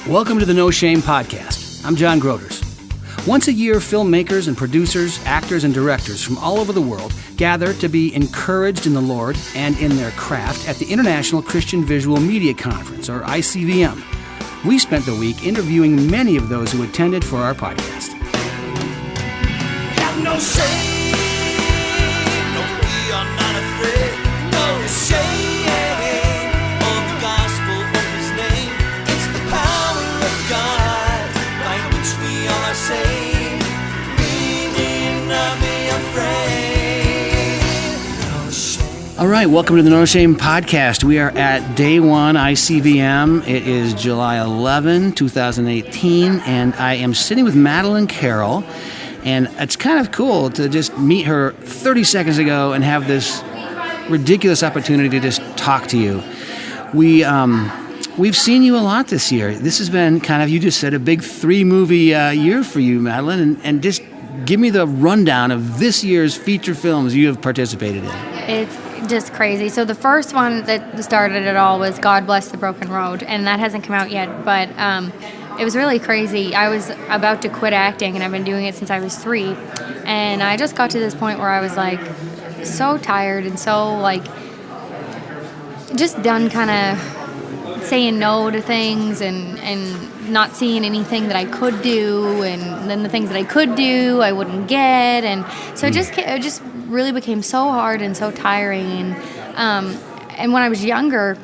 Welcome to the No Shame Podcast. I'm John Groders. Once a year, filmmakers and producers, actors and directors from all over the world gather to be encouraged in the Lord and in their craft at the International Christian Visual Media Conference, or ICVM. We spent the week interviewing many of those who attended for our podcast. Have no shame, no, we are not afraid, no shame. All right, welcome to the No Shame Podcast. We are at Day 1 ICVM. It is July 11, 2018, and I am sitting with Madeline Carroll, and it's kind of cool to just meet her 30 seconds ago and have this ridiculous opportunity to just talk to you. We've seen you a lot this year. This has been kind of, you just said, a big 3-movie year for you, Madeline, and just give me the rundown of this year's feature films you have participated in. It's just crazy. So the first one that started it all was God Bless the Broken Road, and that hasn't come out yet, but it was really crazy. I was about to quit acting, and I've been doing it since I was 3, and I just got to this point where I was like so tired and so like just done kind of saying no to things and not seeing anything that I could do, and then the things that I could do I wouldn't get, and so it just really became so hard and so tiring. And when I was younger,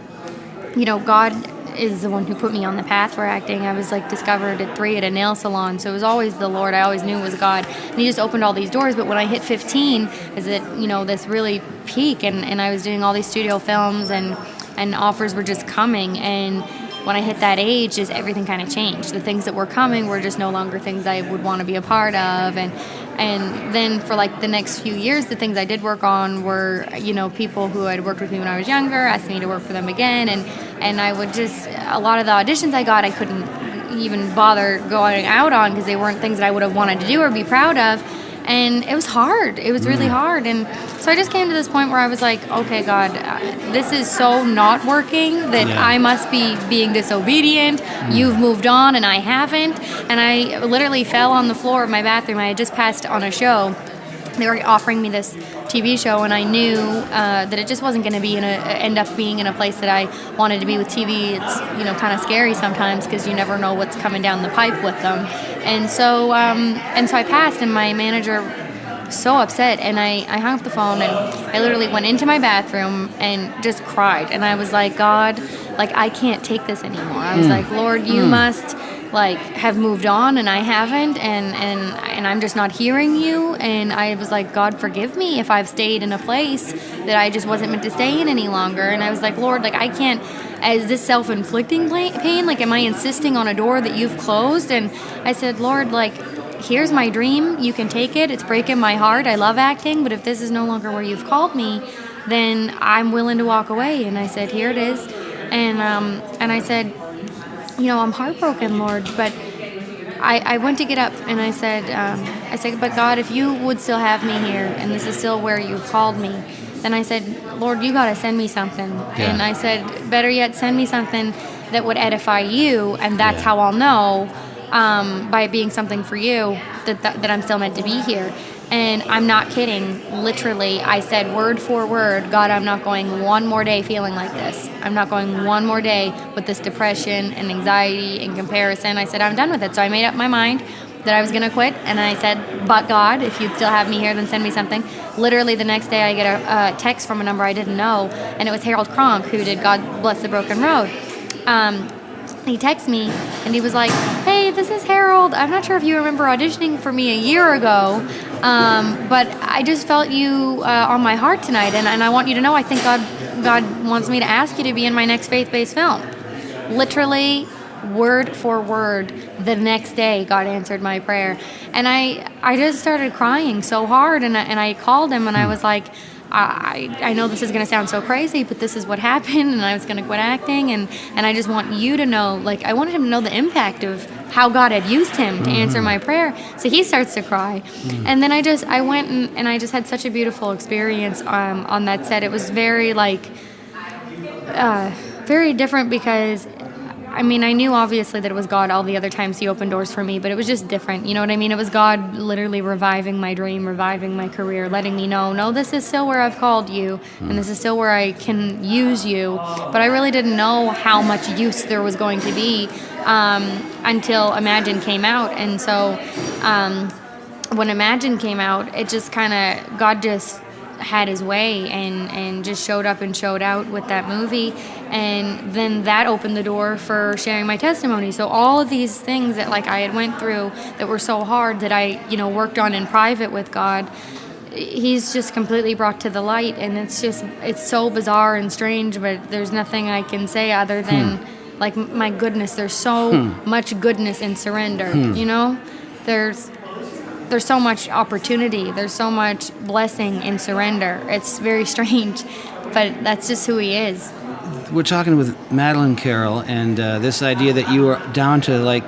you know, God is the one who put me on the path for acting. I was like discovered at 3 at a nail salon, so it was always the Lord. I always knew it was God, and He just opened all these doors. But when I hit 15, is it, you know, this really peak, and I was doing all these studio films, and offers were just coming. And when I hit that age, just everything kind of changed. The things that were coming were just no longer things I would want to be a part of. And then for like the next few years, the things I did work on were, you know, people who had worked with me when I was younger asked me to work for them again. And I would just, a lot of the auditions I got, I couldn't even bother going out on because they weren't things that I would have wanted to do or be proud of. And it was hard. It was really hard. And so I just came to this point where I was like, okay, God, this is so not working that I must be being disobedient. You've moved on and I haven't. And I literally fell on the floor of my bathroom. I had just passed on a show. They were offering me this TV show, and I knew that it just wasn't going to be end up being in a place that I wanted to be with TV. It's, you know, kind of scary sometimes because you never know what's coming down the pipe with them. And so I passed, and my manager was so upset, and I hung up the phone, and I literally went into my bathroom and just cried. And I was like, God, like, I can't take this anymore. I was like, Lord, you must like have moved on, and I haven't, and I'm just not hearing you. And I was like, God, forgive me if I've stayed in a place that I just wasn't meant to stay in any longer. And I was like, Lord, like, I can't, is this self-inflicting pain? Like, am I insisting on a door that you've closed? And I said, Lord, like, here's my dream, you can take it, it's breaking my heart, I love acting, but if this is no longer where you've called me, then I'm willing to walk away. And I said, here it is. And I said, you know, I'm heartbroken, Lord, but I went to get up, and I said, but God, if you would still have me here, and this is still where you've called me, then I said, Lord, you got to send me something. Yeah. And I said, better yet, send me something that would edify you, and that's how I'll know by being something for you that I'm still meant to be here. And I'm not kidding. Literally, I said word for word, God, I'm not going one more day feeling like this. I'm not going one more day with this depression and anxiety and comparison. I said, I'm done with it. So I made up my mind that I was going to quit. And I said, but God, if you'd still have me here, then send me something. Literally the next day I get a text from a number I didn't know. And it was Harold Kronk, who did God Bless the Broken Road. He texted me, and he was like, hey, this is Harold. I'm not sure if you remember auditioning for me a year ago, but I just felt you on my heart tonight, and I want you to know I think God wants me to ask you to be in my next faith-based film. Literally, word for word, the next day, God answered my prayer. And I just started crying so hard, and I called him, and I was like, I know this is going to sound so crazy, but this is what happened, and I was going to quit acting, and I just want you to know, like, I wanted him to know the impact of how God had used him to answer my prayer. So he starts to cry. And then I went and I just had such a beautiful experience on that set. It was very, very different because I mean, I knew obviously that it was God all the other times he opened doors for me, but it was just different. You know what I mean? It was God literally reviving my dream, reviving my career, letting me know, no, this is still where I've called you, and this is still where I can use you. But I really didn't know how much use there was going to be until Imagine came out. And so when Imagine came out, it just kind of, God just had his way and just showed up and showed out with that movie. And then that opened the door for sharing my testimony. So all of these things that like I had went through that were so hard that I, worked on in private with God, he's just completely brought to the light. And it's so bizarre and strange, but there's nothing I can say other than like, my goodness, there's so much goodness in surrender. There's so much opportunity. There's so much blessing in surrender. It's very strange, but that's just who he is. We're talking with Madeline Carroll, and this idea that you are down to like,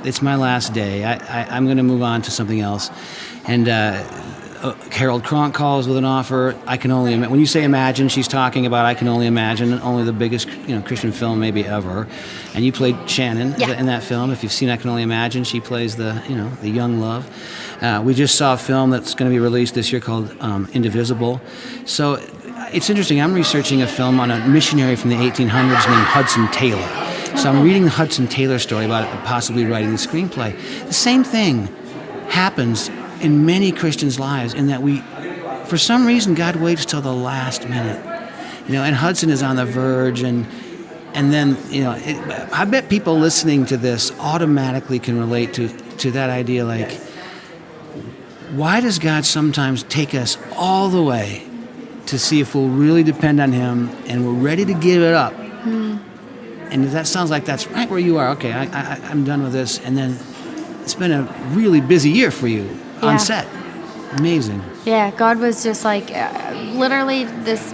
it's my last day. I'm going to move on to something else. And Harold Cronk calls with an offer. I can only when you say Imagine, she's talking about I Can Only Imagine, only the biggest Christian film maybe ever. And you played Shannon in that film. If you've seen I Can Only Imagine, she plays the the young love. We just saw a film that's going to be released this year called Indivisible. So it's interesting. I'm researching a film on a missionary from the 1800s named Hudson Taylor. So I'm reading the Hudson Taylor story about possibly writing the screenplay. The same thing happens in many Christians' lives in that for some reason, God waits till the last minute. And Hudson is on the verge, and then, I bet people listening to this automatically can relate to that idea, like, why does God sometimes take us all the way to see if we'll really depend on him and we're ready to give it up? And that sounds like that's right where you are. Okay, I'm done with this. And then it's been a really busy year for you on set. Amazing. Yeah, God was just like, literally this,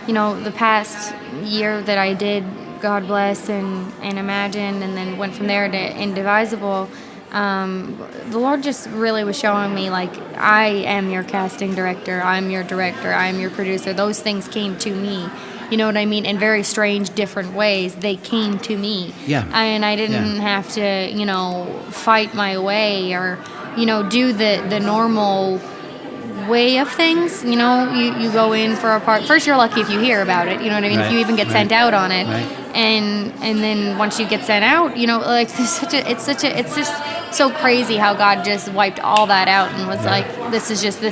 the past year that I did God Bless and Imagine, and then went from there to Indivisible. The Lord just really was showing me, like, I am your casting director, I'm your director, I'm your producer. Those things came to me, you know what I mean? In very strange, different ways, they came to me. Yeah. And I didn't have to, fight my way or, do the normal way of things. You go in for a part. First, you're lucky if you hear about it, you know what I mean? Right. If you even get sent out on it. Right. And then once you get sent out, like it's just so crazy how God just wiped all that out and was like, this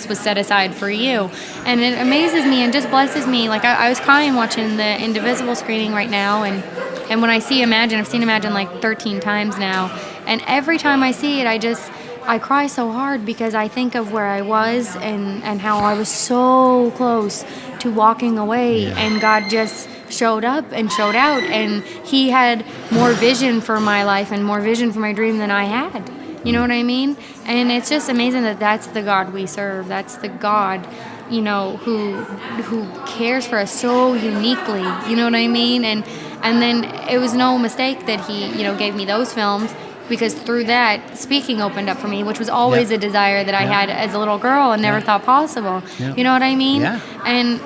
was set aside for you. And it amazes me and just blesses me. Like I was crying watching the Indivisible screening right now, and when I see Imagine, I've seen Imagine like 13 times now, and every time I see it, I cry so hard because I think of where I was and how I was so close to walking away, and God just showed up and showed out, and he had more vision for my life and more vision for my dream than I had. You know what I mean? And it's just amazing that that's the God we serve. That's the God, who cares for us so uniquely. You know what I mean? And then it was no mistake that he, gave me those films, because through that, speaking opened up for me, which was always a desire that I had as a little girl and never thought possible. You know what I mean? Yeah. And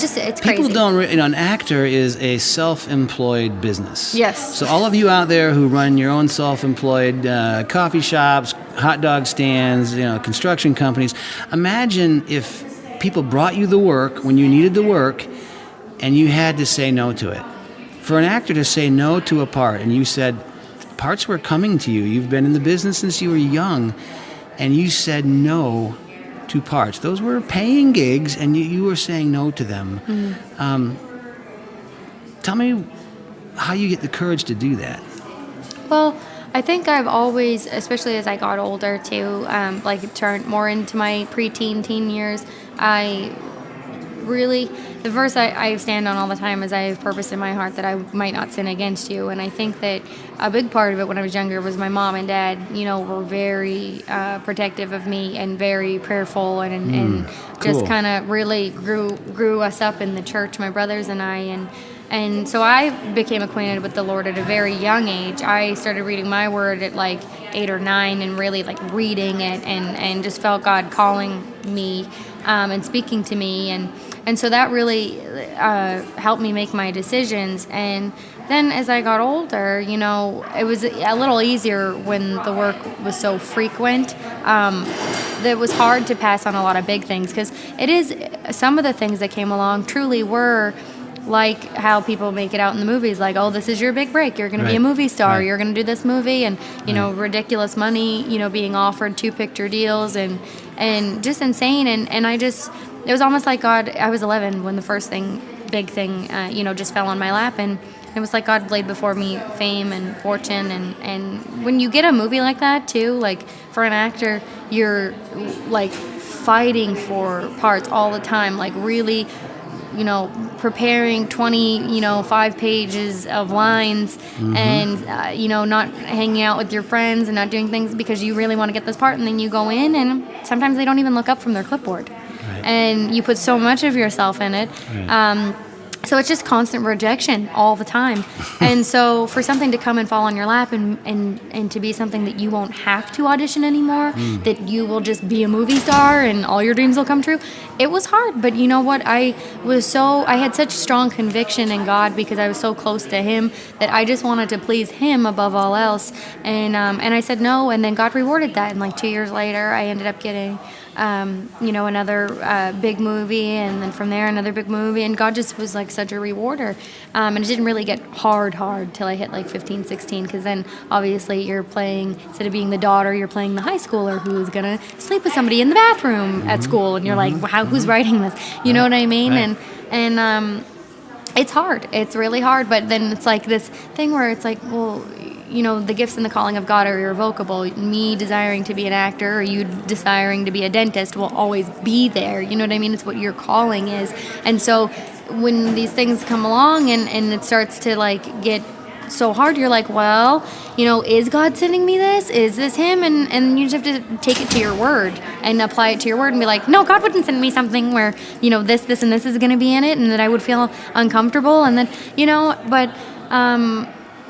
it's crazy. People don't, an actor is a self-employed business. Yes. So all of you out there who run your own self-employed coffee shops, hot dog stands, construction companies, imagine if people brought you the work when you needed the work and you had to say no to it. For an actor to say no to a part, and you said, parts were coming to you. You've been in the business since you were young, and you said no to parts. Those were paying gigs, and you were saying no to them. Tell me how you get the courage to do that. Well, I think I've always, especially as I got older too, turned more into my preteen, teen years, the verse I stand on all the time is, I have purpose in my heart that I might not sin against you. And I think that a big part of it when I was younger was my mom and dad, were very protective of me and very prayerful and just kind of really grew us up in the church, my brothers and I. And so I became acquainted with the Lord at a very young age. I started reading my word at like 8 or 9 and really like reading it and just felt God calling me and speaking to me. And so that really helped me make my decisions. And then as I got older, it was a little easier when the work was so frequent. It was hard to pass on a lot of big things, because some of the things that came along truly were like how people make it out in the movies, like, oh, this is your big break, you're going to be a movie star, you're going to do this movie, and ridiculous money, being offered 2-picture deals, and just insane. And it was almost like God. I was 11 when the first big thing just fell on my lap, and it was like God laid before me fame and fortune, and when you get a movie like that too, like for an actor, you're like fighting for parts all the time, like really preparing 5 pages of lines, and not hanging out with your friends and not doing things because you really want to get this part, and then you go in and sometimes they don't even look up from their clipboard, and you put so much of yourself in it. So it's just constant rejection all the time. And so for something to come and fall on your lap and to be something that you won't have to audition anymore, that you will just be a movie star and all your dreams will come true, it was hard. But you know what? I had such strong conviction in God because I was so close to Him that I just wanted to please Him above all else. And I said no, and then God rewarded that. And like 2 years later, I ended up getting another big movie, and then from there another big movie, and God just was like such a rewarder. And it didn't really get hard till I hit like 15, 16, because then obviously you're playing, instead of being the daughter, you're playing the high schooler who's gonna sleep with somebody in the bathroom at school, and you're like, wow, who's writing this? You know what I mean? And it's hard. It's really hard, but then it's like this thing where it's like, well, the gifts and the calling of God are irrevocable. Me desiring to be an actor or you desiring to be a dentist will always be there. You know what I mean? It's what your calling is. And so when these things come along and it starts to like get so hard, you're like, well, is God sending me this? Is this Him? And you just have to take it to your word and apply it to your word and be like, no, God wouldn't send me something where, this, and this is going to be in it, and that I would feel uncomfortable. And then, but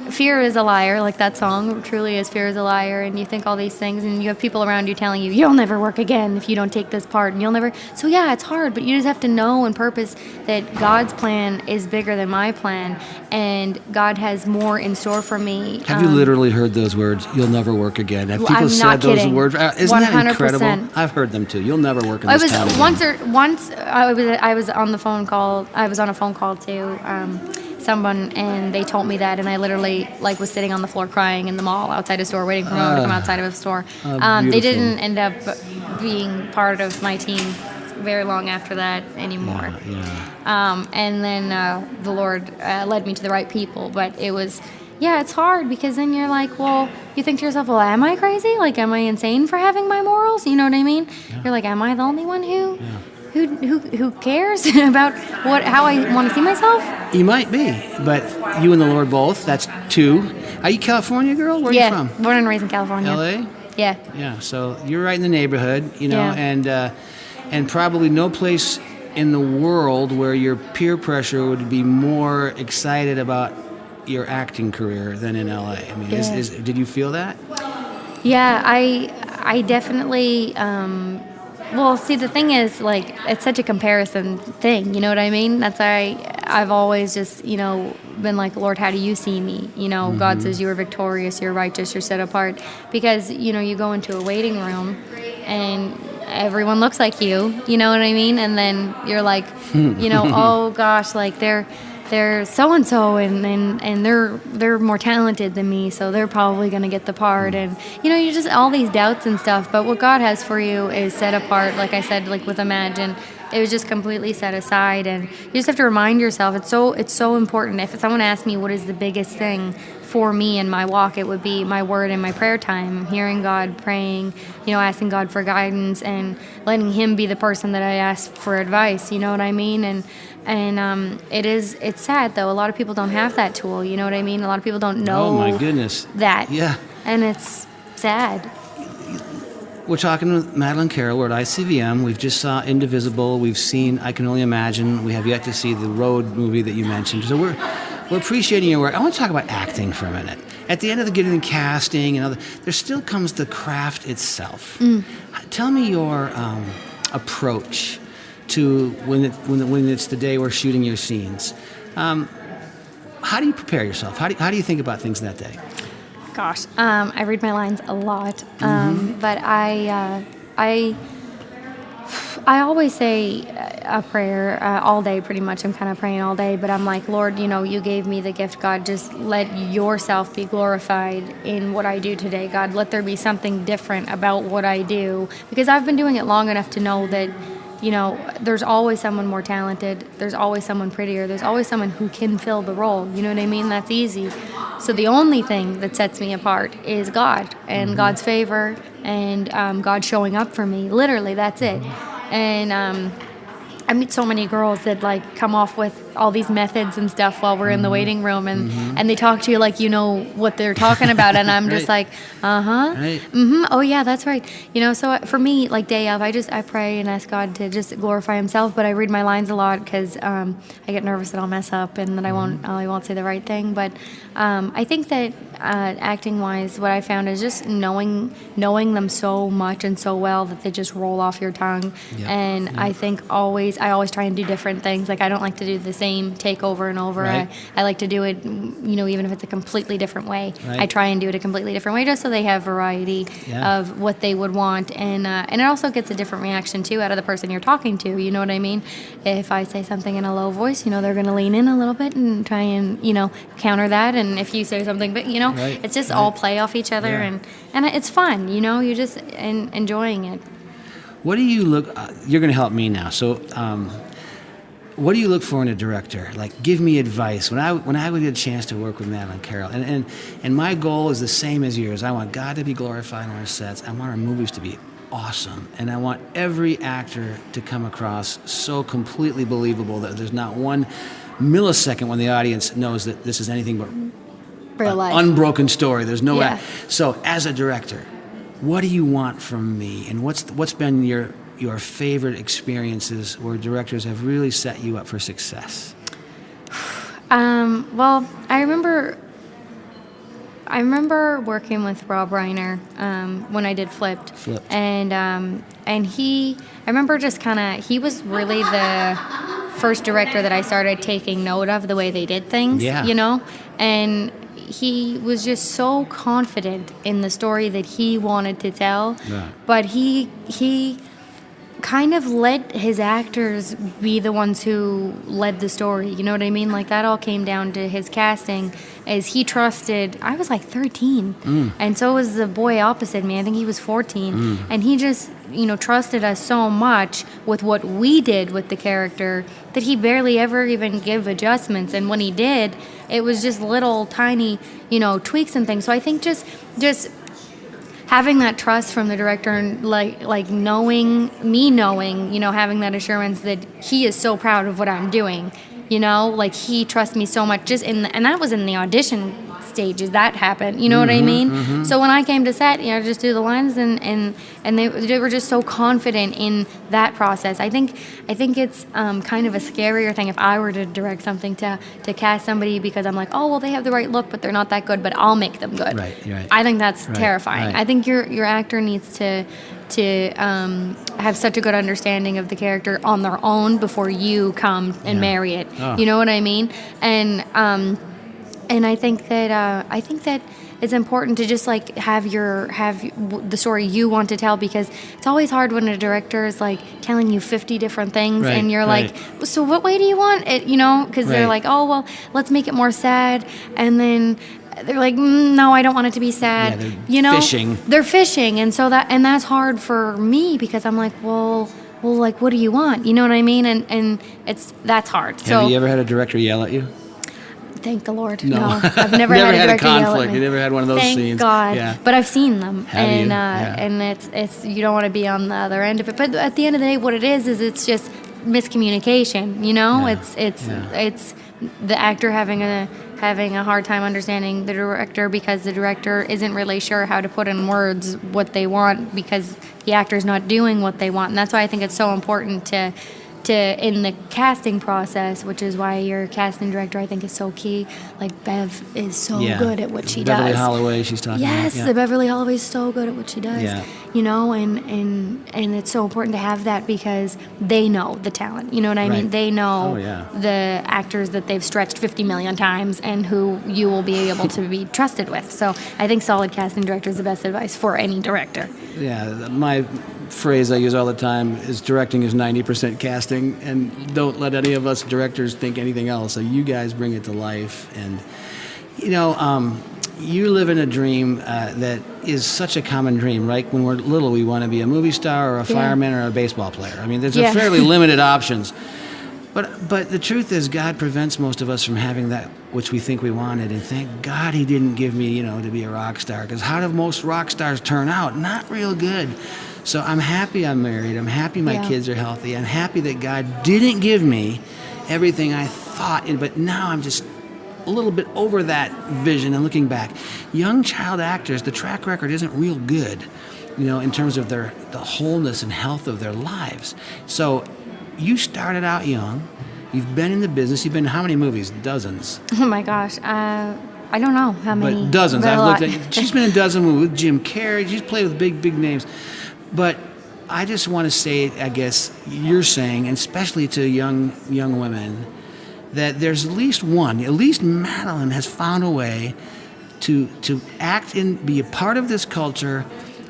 fear is a liar, like that song truly is. Fear is a liar, and you think all these things, and you have people around you telling you, you'll never work again if you don't take this part, and you'll never. So yeah, it's hard, but you just have to know and purpose that God's plan is bigger than my plan, and God has more in store for me. Have you literally heard those words? You'll never work again. Have people I'm said not those kidding. words? Isn't 100%. that incredible? I've heard them too. You'll never work in this town again. Once I was on the phone call. I was on a phone call to someone, and they told me that, and I literally was sitting on the floor crying in the mall outside a store, waiting for them to come outside of a store. They didn't end up being part of my team very long after that anymore. And then the Lord led me to the right people, but it was. Yeah, it's hard because then you're like, well, you think to yourself, well, am I crazy? Like, am I insane for having my morals? You know what I mean? Yeah. You're like, am I the only one who cares about how I want to see myself? You might be, but you and the Lord both. That's two. Are you California girl? Where are you from? Born and raised in California. LA? Yeah. Yeah. So you're right in the neighborhood, and probably no place in the world where your peer pressure would be more excited about your acting career than in LA. I mean, did you feel that? Yeah, I definitely. Well, see, the thing is, like, it's such a comparison thing, you know what I mean? That's why I've always just, been like, Lord, how do you see me? God says you are victorious, you're righteous, you're set apart. Because, you go into a waiting room and everyone looks like you know what I mean? And then you're like, oh gosh, like they're so-and-so and they're more talented than me, so they're probably going to get the part. And, you just all these doubts and stuff. But what God has for you is set apart, like I said, like with Imagine. It was just completely set aside. And you just have to remind yourself, it's so important. If someone asked me what is the biggest thing for me in my walk, it would be my word and my prayer time, hearing God, praying, asking God for guidance and letting Him be the person that I ask for advice, you know what I mean? And it's sad though. A lot of people don't have that tool. You know what I mean? A lot of people don't know. Oh my goodness. That. Yeah. And it's sad. We're talking with Madeline Carroll. We're at ICVM. We've just saw Indivisible. We've seen I Can Only Imagine. We have yet to see the Road movie that you mentioned. So we're appreciating your work. I want to talk about acting for a minute. At the end of the getting the casting and there still comes the craft itself. Tell me your approach to when it's the day we're shooting your scenes. How do you prepare yourself? How do you think about things that day? Gosh, I read my lines a lot, but I always say a prayer all day, pretty much. I'm kind of praying all day, but I'm like, Lord, you gave me the gift, God. Just let yourself be glorified in what I do today, God. Let there be something different about what I do, because I've been doing it long enough to know that, there's always someone more talented. There's always someone prettier. There's always someone who can fill the role. You know what I mean? That's easy. So the only thing that sets me apart is God and God's favor and God showing up for me. Literally, that's it. And I meet so many girls that like come off with all these methods and stuff while we're in the waiting room, and they talk to you like you know what they're talking about, and I'm just like, Right. oh yeah, that's right. So for me, like day of, I pray and ask God to just glorify Himself, but I read my lines a lot because I get nervous that I'll mess up and that I won't say the right thing. But I think that acting wise, what I found is just knowing them so much and so well that they just roll off your tongue. And I think I always try and do different things. Like I don't like to do the same take over and over. Right. I like to do it, even if it's a completely different way. Right. I try and do it a completely different way just so they have variety of what they would want. And it also gets a different reaction too out of the person you're talking to. You know what I mean? If I say something in a low voice, they're going to lean in a little bit and try and, counter that. And if you say something, but Right. it's just all play off each other, Yeah. and it's fun. You're just enjoying it. What do you look? You're going to help me now. So, what do you look for in a director? Like, give me advice. When I would get a chance to work with Madeline Carroll, and my goal is the same as yours. I want God to be glorified on our sets. I want our movies to be awesome, and I want every actor to come across so completely believable that there's not one millisecond when the audience knows that this is anything but Real life. unbroken story. There's no Yeah. So, as a director, what do you want from me, and what's been your favorite experiences where directors have really set you up for success? Well, I remember working with Rob Reiner when I did Flipped. And I remember just he was really the first director that I started taking note of the way they did things. Yeah. And he was just so confident in the story that he wanted to tell. Yeah. But he kind of let his actors be the ones who led the story. You know what I mean? Like that all came down to his casting, as he trusted. I was like 13, and so was the boy opposite me. I think he was 14, and he just trusted us so much with what we did with the character that he barely ever even gave adjustments. And when he did, it was just little tiny tweaks and things. So I think just having that trust from the director, and like knowing, having that assurance that he is so proud of what I'm doing, like he trusts me so much, and that was in the audition stages that happened, you know what I mean? So when I came to set, just do the lines, and they were just so confident in that process. I think it's kind of a scarier thing if I were to direct something to cast somebody, because I'm like, oh well, they have the right look, but they're not that good, but I'll make them good. Right. I think that's terrifying. Right. I think your actor needs to have such a good understanding of the character on their own before you come and marry it. Oh. You know what I mean? And I think that it's important to just like have the story you want to tell, because it's always hard when a director is like telling you 50 different things, Right, and you're right. like, so what way do you want it? Because they're Right. like, oh well, let's make it more sad, and then they're like, no, I don't want it to be sad. Yeah, they're fishing. They're fishing, and that's hard for me, because I'm like, well, like, what do you want? You know what I mean? And that's hard. Have you ever had a director yell at you? Thank the Lord. No. I've never had a director yell at conflict. me. You never had one of those Thank scenes. God. Yeah. But I've seen them, Have you? Yeah. and it's you don't want to be on the other end of it. But at the end of the day, what it is it's just miscommunication. Yeah. It's the actor having a hard time understanding the director, because the director isn't really sure how to put in words what they want, because the actor's not doing what they want. And that's why I think it's so important to in the casting process, which is why your casting director, I think, is so key. Like Bev is so good at what she does. Beverly Holloway, she's talking Yes, about. the Beverly Holloway is so good at what she does. Yeah. and it's so important to have that because they know the talent. You know what I mean? Right. They know Oh, yeah. the actors that they've stretched 50 million times and who you will be able to be trusted with. So I think solid casting director is the best advice for any director. Yeah, my phrase I use all the time is directing is 90% casting, and don't let any of us directors think anything else. So you guys bring it to life, and you live in a dream that is such a common dream, right? When we're little, we want to be a movie star or a fireman or a baseball player. I mean, there's a fairly limited options. But the truth is, God prevents most of us from having that which we think we wanted. And thank God He didn't give me, to be a rock star. Because how do most rock stars turn out? Not real good. So I'm happy I'm married. I'm happy my kids are healthy. I'm happy that God didn't give me everything I thought. But now I'm just a little bit over that vision and looking back. Young child actors, the track record isn't real good, in terms of the wholeness and health of their lives. So you started out young. You've been in the business. You've been in how many movies? Dozens. Oh my gosh. I don't know how many. But dozens. But I've looked at. She's been in a dozen movies with Jim Carrey. She's played with big names. But I just want to say, I guess you're saying, and especially to young women, that there's at least Madeline has found a way to act and be a part of this culture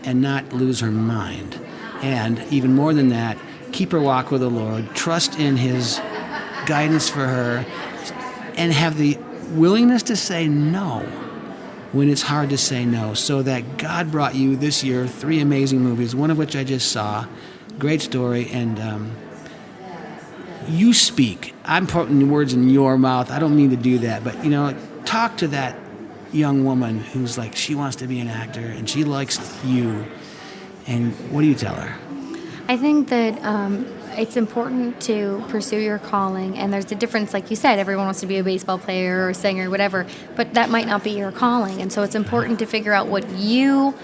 and not lose her mind. And even more than that, keep her walk with the Lord, trust in His guidance for her, and have the willingness to say no when it's hard to say no. So that God brought you this year 3 amazing movies, one of which I just saw. Great story, and you speak. I'm putting words in your mouth. I don't mean to do that, but talk to that young woman who's like, she wants to be an actor and she likes you. And what do you tell her? I think that it's important to pursue your calling, and there's a difference, like you said, everyone wants to be a baseball player or a singer or whatever, but that might not be your calling. And so it's important to figure out what you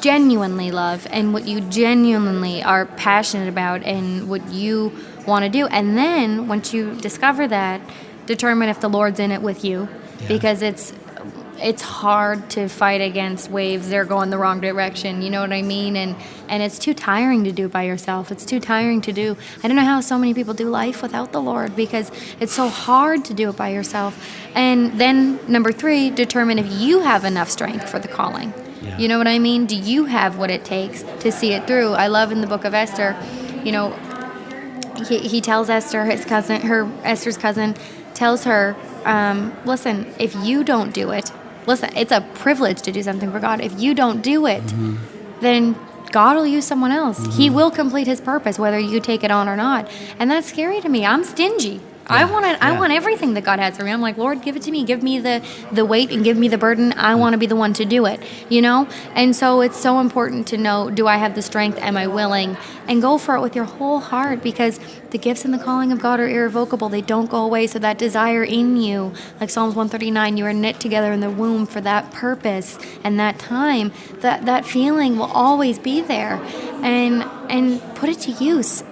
genuinely love and what you genuinely are passionate about and what you want to do. And then once you discover that, determine if the Lord's in it with you, because it's hard to fight against waves. They're going the wrong direction. You know what I mean? And it's too tiring to do it by yourself. It's too tiring to do. I don't know how so many people do life without the Lord, because it's so hard to do it by yourself. And then number 3, determine if you have enough strength for the calling. Yeah. You know what I mean? Do you have what it takes to see it through? I love in the book of Esther, he tells Esther, Esther's cousin, tells her, listen, if you don't do it, it's a privilege to do something for God. If you don't do it, then God will use someone else. He will complete His purpose, whether you take it on or not. And that's scary to me. I'm stingy. I want everything that God has for me. I'm like, Lord, give it to me. Give me the weight and give me the burden. I want to be the one to do it, And so it's so important to know, do I have the strength? Am I willing? And go for it with your whole heart, because the gifts and the calling of God are irrevocable. They don't go away. So that desire in you, like Psalms 139, you are knit together in the womb for that purpose and that time. That feeling will always be there. And put it to use,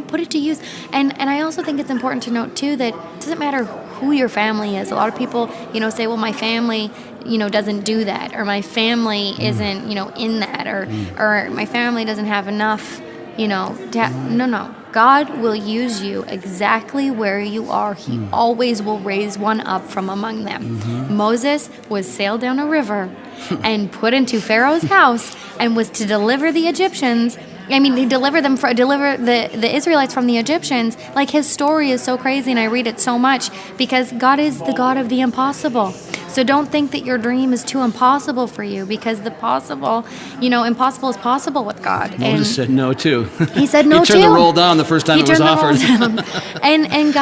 put it to use. And I also think it's important to note too that it doesn't matter who your family is. A lot of people, say, well, my family, doesn't do that, or my family isn't, in that, or my family doesn't have enough, no. God will use you exactly where you are. He always will raise one up from among them. Moses was sailed down a river and put into Pharaoh's house and was to deliver the Egyptians. I mean, he deliver the Israelites from the Egyptians. Like, his story is so crazy, and I read it so much because God is the God of the impossible. So don't think that your dream is too impossible for you, because the possible, impossible is possible with God. Moses said no too. He said no too. He turned the roll down the first time it was offered. and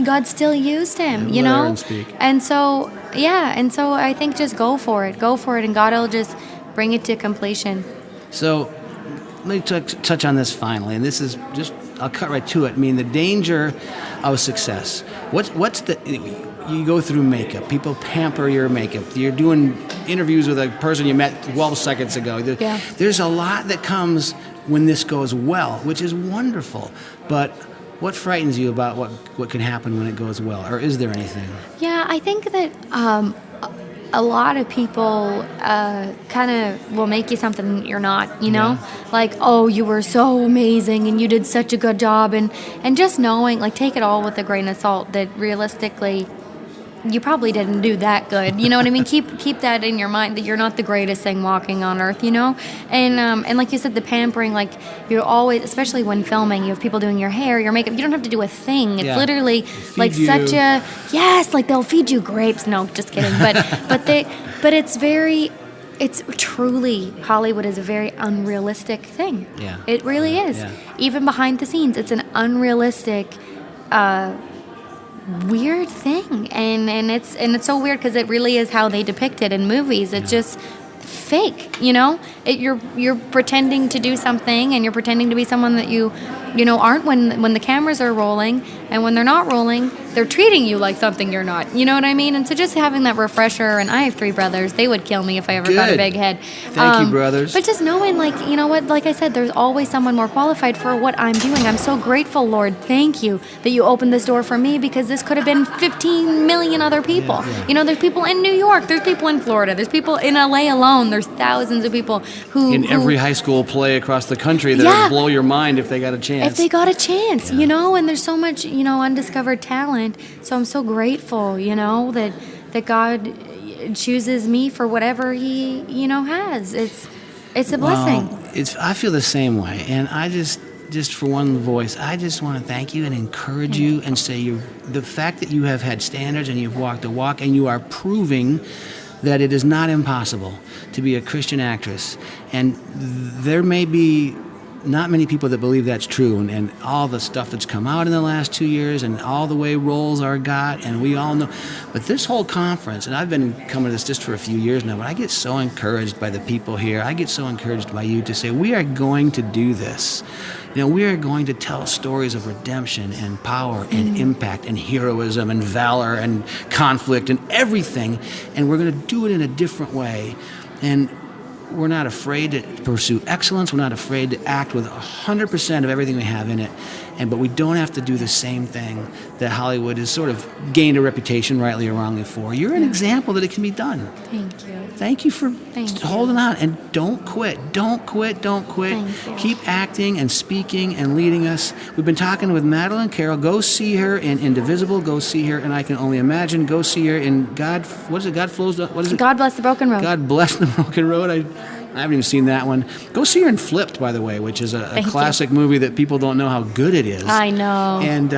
God still used him, Let Aaron speak. And so I think just go for it, and God will just bring it to completion. So let me touch on this finally, and this is just, I'll cut right to it. I mean, the danger of success. You go through makeup. People pamper your makeup. You're doing interviews with a person you met 12 seconds ago. There's a lot that comes when this goes well, which is wonderful. But what frightens you about what can happen when it goes well? Or is there anything? Yeah, I think that a lot of people kind of will make you something you're not, you know? Yeah. Like, oh, you were so amazing and you did such a good job. And just knowing, like, take it all with a grain of salt that realistically, you probably didn't do that good. You know what I mean? Keep that in your mind that you're not the greatest thing walking on earth, you know? And like you said, the pampering, like you're always, especially when filming, you have people doing your hair, your makeup. You don't have to do a thing. It's Yeah. literally like you. such a, yes, like they'll feed you grapes. No, just kidding. But it's truly, Hollywood is a very unrealistic thing. Yeah. It really is. Yeah. Even behind the scenes, it's an unrealistic weird thing, and it's so weird because it really is how they depict it in movies. It's just fake, you know. You're pretending to do something, and you're pretending to be someone that you know aren't when the cameras are rolling, and when they're not rolling, they're treating you like something you're not. You know what I mean? And so just having that refresher. And I have 3 brothers; they would kill me if I ever got a Good. big head. Thank you, brothers. But just knowing, like, you know what? Like I said, there's always someone more qualified for what I'm doing. I'm so grateful, Lord. Thank you that you opened this door for me, because this could have been 15 million other people. Yeah. You know, there's people in New York. There's people in Florida. There's people in LA alone. There's thousands of people who In every high school play across the country that Yeah. would blow your mind if they got a chance. if they got a chance, you know, and there's so much, you know, undiscovered talent. So I'm so grateful, you know, that God chooses me for whatever He, you know, has. It's a blessing. Well, I feel the same way, and I just for one voice, I just want to thank you and encourage you and say the fact that you have had standards and you've walked a walk and you are proving that it is not impossible to be a Christian actress. And there may be not many people that believe that's true, and all the stuff that's come out in the last 2 years and all the way roles are got, and we all know. But this whole conference, and I've been coming to this just for a few years now, but I get so encouraged by the people here. I get so encouraged by you to say, we are going to do this. You know, we are going to tell stories of redemption and power and impact and heroism and valor and conflict and everything, and we're going to do it in a different way. And we're not afraid to pursue excellence. We're not afraid to act with 100% of everything we have in it. But we don't have to do the same thing that Hollywood has sort of gained a reputation, rightly or wrongly, for. You're an example that it can be done. Thank you. Thank you for Thank you. holding on. And don't quit. Don't quit. Don't quit. Thank you. Keep acting and speaking and leading us. We've been talking with Madeline Carroll. Go see her in Indivisible. Go see her, and I can only imagine. Go see her in God. What is it? God Flows. What is it? God Bless the Broken Road. God Bless the Broken Road. I haven't even seen that one. Go see her in Flipped, by the way, which is a Thank you. classic movie that people don't know how good it is. I know. And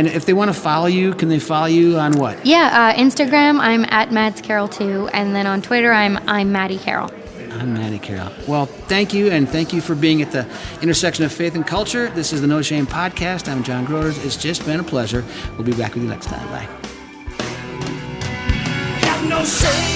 if they want to follow you, can they follow you on what? Yeah, Instagram, I'm at Mads Carroll 2, and then on Twitter, I'm Maddie Carroll. I'm Maddie Carroll. Well, thank you, and thank you for being at the intersection of faith and culture. This is the No Shame Podcast. I'm John Groders. It's just been a pleasure. We'll be back with you next time. Bye. Have no shame.